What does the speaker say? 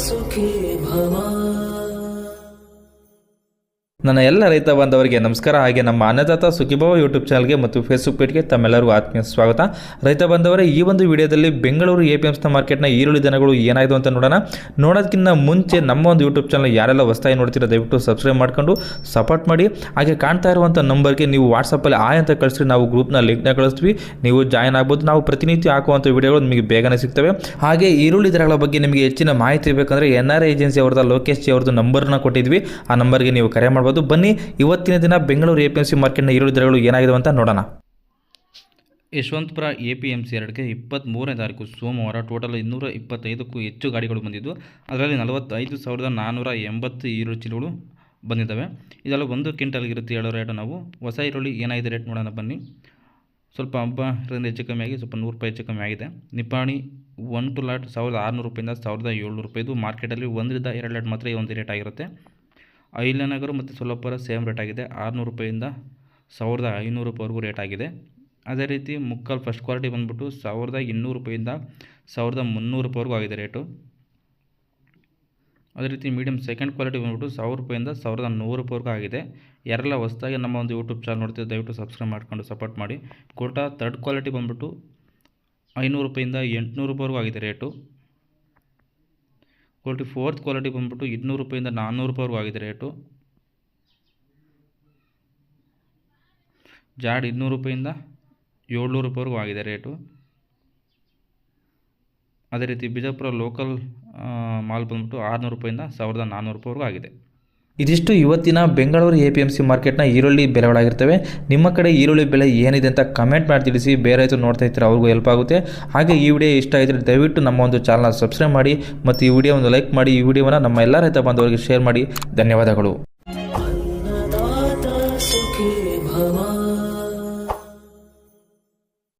ಸುಖೀ ಭವ. ನನ್ನ ಎಲ್ಲ ರೈತ ಬಾಂಧವರಿಗೆ ನಮಸ್ಕಾರ. ಹಾಗೆ ನಮ್ಮ ಅನ್ನದಾತ ಸುಖೀಭವ ಯೂಟ್ಯೂಬ್ ಚಾನಲ್ಗೆ ಮತ್ತು ಫೇಸ್ಬುಕ್ ಪೇಜ್ಗೆ ತಮ್ಮೆಲ್ಲರಿಗೂ ಆತ್ಮೀಯ ಸ್ವಾಗತ. ರೈತ ಬಾಂಧವರೇ, ಈ ಒಂದು ವಿಡಿಯೋದಲ್ಲಿ ಬೆಂಗಳೂರು APMC ಮಾರ್ಕೆಟ್ನ ಈರುಳ್ಳಿ ದನಗಳು ಏನಾಯಿತು ಅಂತ ನೋಡೋದಕ್ಕಿಂತ ಮುಂಚೆ ನಮ್ಮ ಒಂದು ಯೂಟ್ಯೂಬ್ ಚಾನಲ್ ಯಾರೆಲ್ಲ ಹೊಸದಾಗಿ ನೋಡ್ತೀರಾ ದಯವಿಟ್ಟು ಸಬ್ಸ್ಕ್ರೈಬ್ ಮಾಡ್ಕೊಂಡು ಸಪೋರ್ಟ್ ಮಾಡಿ. ಹಾಗೆ ಕಾಣ್ತಾ ಇರುವಂಥ ನಂಬರ್ಗೆ ನೀವು ವಾಟ್ಸಪ್ಪಲ್ಲಿ ಆಯ್ ಅಂತ ಕಳಿಸ್ರಿ, ನಾವು ಗ್ರೂಪ್ನ ಲಿಂಕ್ನ ಕಳಿಸ್ತೀವಿ, ನೀವು ಜಾಯ್ನ್ ಆಗ್ಬೋದು. ನಾವು ಪ್ರತಿನಿತ್ಯ ಹಾಕುವಂಥ ವಿಡಿಯೋಗಳು ನಿಮಗೆ ಬೇಗನೆ ಸಿಗ್ತವೆ. ಹಾಗೆ ಈರುಳ್ಳಿ ದರಗಳ ಬಗ್ಗೆ ನಿಮಗೆ ಹೆಚ್ಚಿನ ಮಾಹಿತಿ ಬೇಕಂದರೆ NRI ಏಜೆನ್ಸಿ ಅವ್ರದ್ದು ಲೋಕೇಶ್ ಜಿ ಅವ್ರದ್ದು ನಂಬರ್ನ ಕೊಟ್ಟಿದ್ವಿ, ಆ ನಂಬರ್ಗೆ ನೀವು ಕರೆ ಮಾಡ್ಬೋದು. ಬನ್ನಿ ಇವತ್ತಿನ ದಿನ ಬೆಂಗಳೂರು APMC ಮಾರ್ಕೆಟ್ನ ಈರುಳ್ಳಿ ದರಗಳು ಏನಾಗಿದೆ ಅಂತ ನೋಡೋಣ. ಯಶವಂತಪುರ APMC 2ಗೆ 23ನೇ ತಾರೀಕು ಸೋಮವಾರ ಟೋಟಲ್ 225ಕ್ಕೂ ಹೆಚ್ಚು ಗಾಡಿಗಳು ಬಂದಿದ್ದು, ಅದರಲ್ಲಿ 45,480 ಈರುಳ್ಳಿ ಚೀಲಗಳು ಬಂದಿದ್ದಾವೆ. ಇದೆಲ್ಲ 1 ಕ್ವಿಂಟಲ್ಗಿರುತ್ತೆ ಹೇಳೋ ರೇಟು. ನಾವು ಹೊಸ ಈರುಳ್ಳಿ ಏನಾಗಿದೆ ರೇಟ್ ನೋಡೋಣ ಬನ್ನಿ. ಸ್ವಲ್ಪ ಹಬ್ಬ ಇದರಿಂದ ಹೆಚ್ಚು ಕಮ್ಮಿ ಆಗಿ ಸ್ವಲ್ಪ 100 ರೂಪಾಯಿ ಹೆಚ್ಚು ಕಮ್ಮಿ ಆಗಿದೆ. ನಿಪ್ಪಾಣಿ 1 ಲಾಟ್ 1,600 ರೂಪಾಯಿಂದ 1,700 ರೂಪಾಯಿ. ಇದು ಮಾರ್ಕೆಟಲ್ಲಿ 1ರಿಂದ 2 ಲಾಟ್ ಮಾತ್ರ ಈ ಒಂದು ರೇಟ್ ಆಗಿರುತ್ತೆ. ಅಹಿಲ್ಯನಗರ ಮತ್ತು ಸೊಲ್ಲಾಪುರ ಸೇಮ್ ರೇಟ್ ಆಗಿದೆ. 600 ರೂಪಾಯಿಂದ 1,500 ರೂಪಾಯಿವರೆಗೂ ರೇಟ್ ಆಗಿದೆ. ಅದೇ ರೀತಿ ಮುಕ್ಕಾಲ್ ಫಸ್ಟ್ ಕ್ವಾಲಿಟಿ ಬಂದುಬಿಟ್ಟು 1,200 ರೂಪಾಯಿಂದ 1,300 ರೂಪಾಯಿವರೆಗೂ ಆಗಿದೆ ರೇಟು. ಅದೇ ರೀತಿ ಮೀಡಿಯಮ್ ಸೆಕೆಂಡ್ ಕ್ವಾಲಿಟಿ ಬಂದುಬಿಟ್ಟು 1,000 ರೂಪಾಯಿಂದ 1,100 ರೂಪಾಯಿವರೆಗೂ ಆಗಿದೆ. ಯಾರೆಲ್ಲ ಹೊಸದಾಗಿ ನಮ್ಮ ಒಂದು ಯೂಟ್ಯೂಬ್ ಚಾನಲ್ ನೋಡ್ತೀವಿ ದಯವಿಟ್ಟು ಸಬ್ಸ್ಕ್ರೈಬ್ ಮಾಡ್ಕೊಂಡು ಸಪೋರ್ಟ್ ಮಾಡಿ. ಕೋಟಾ ಥರ್ಡ್ ಕ್ವಾಲಿಟಿ ಬಂದುಬಿಟ್ಟು 500 ರೂಪಾಯಿಂದ 800 ರೂಪಾಯಿವರೆಗೂ ಆಗಿದೆ ರೇಟು. ಕ್ವಾಲಿಟಿ ಫೋರ್ತ್ ಕ್ವಾಲಿಟಿ ಬಂದುಬಿಟ್ಟು 200 ರೂಪಾಯಿಂದ 400 ರೂಪಾಯಿವರೆಗೂ ಆಗಿದೆ ರೇಟು. ಜಾಡ್ 200 ರೂಪಾಯಿಂದ 700 ರೂಪಾಯಿವರೆಗೂ ಆಗಿದೆ ರೇಟು. ಅದೇ ರೀತಿ ಬಿಜಾಪುರ ಲೋಕಲ್ ಮಾಲ್ ಬಂದುಬಿಟ್ಟು 600 ರೂಪಾಯಿಂದ 1,400 ರೂಪಾಯಿವರೆಗೂ ಆಗಿದೆ. ಇದಿಷ್ಟು ಇವತ್ತಿನ ಬೆಂಗಳೂರು APMC ಮಾರ್ಕೆಟ್ನ ಈರುಳ್ಳಿ ಬೆಲೆಗಳಾಗಿರ್ತವೆ. ನಿಮ್ಮ ಕಡೆ ಈರುಳ್ಳಿ ಬೆಲೆ ಏನಿದೆ ಅಂತ ಕಮೆಂಟ್ ಮಾಡಿ ತಿಳಿಸಿ. ಬೇರೆ ರೈತರು ನೋಡ್ತಾ ಇರ್ತಾರೆ, ಅವ್ರಿಗೂ ಹೆಲ್ಪ್ ಆಗುತ್ತೆ. ಹಾಗೆ ಈ ವಿಡಿಯೋ ಇಷ್ಟ ಆಗಿದ್ರೆ ದಯವಿಟ್ಟು ನಮ್ಮ ಒಂದು ಚಾನಲ್ನ ಸಬ್ಸ್ಕ್ರೈಬ್ ಮಾಡಿ ಮತ್ತು ಈ ವಿಡಿಯೋ ಒಂದು ಲೈಕ್ ಮಾಡಿ. ಈ ವಿಡಿಯೋವನ್ನು ನಮ್ಮ ಎಲ್ಲ ರೈತ ಬಾಂಧವರಿಗೆ ಶೇರ್ ಮಾಡಿ. ಧನ್ಯವಾದಗಳು. ಅನ್ನದಾತ ಸುಖೀ ಭವ.